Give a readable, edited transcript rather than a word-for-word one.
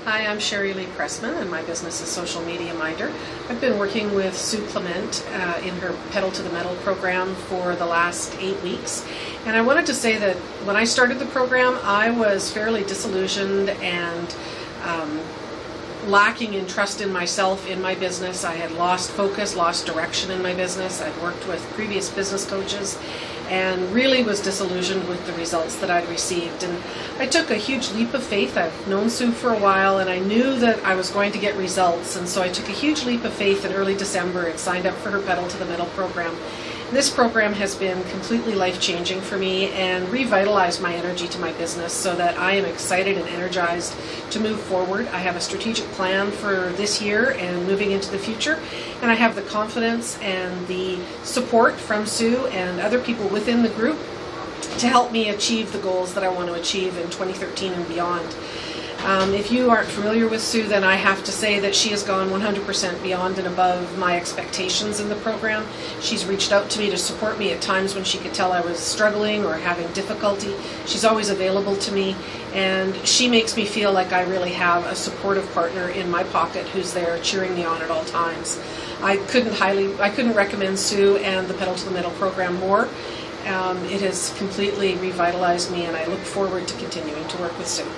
Hi, I'm Sherry Lee Pressman, and my business is Social Media Minder. I've been working with Sue Clement in her Pedal to the Metal program for the last 8 weeks. And I wanted to say that when I started the program, I was fairly disillusioned and lacking in trust in myself, in my business. I had lost focus, lost direction in my business. I'd worked with previous business coaches and really was disillusioned with the results that I'd received. And I took a huge leap of faith. I've known Sue for a while, and I knew that I was going to get results, and so I took a huge leap of faith in early December and signed up for her Pedal to the Metal program. This program has been completely life-changing for me and revitalized my energy to my business so that I am excited and energized to move forward. I have a strategic plan for this year and moving into the future, and I have the confidence and the support from Sue and other people within the group to help me achieve the goals that I want to achieve in 2013 and beyond. If you aren't familiar with Sue, then I have to say that she has gone 100% beyond and above my expectations in the program. She's reached out to me to support me at times when she could tell I was struggling or having difficulty. She's always available to me, and she makes me feel like I really have a supportive partner in my pocket who's there cheering me on at all times. I couldn't recommend Sue and the Pedal to the Metal program more. It has completely revitalized me, and I look forward to continuing to work with Sue.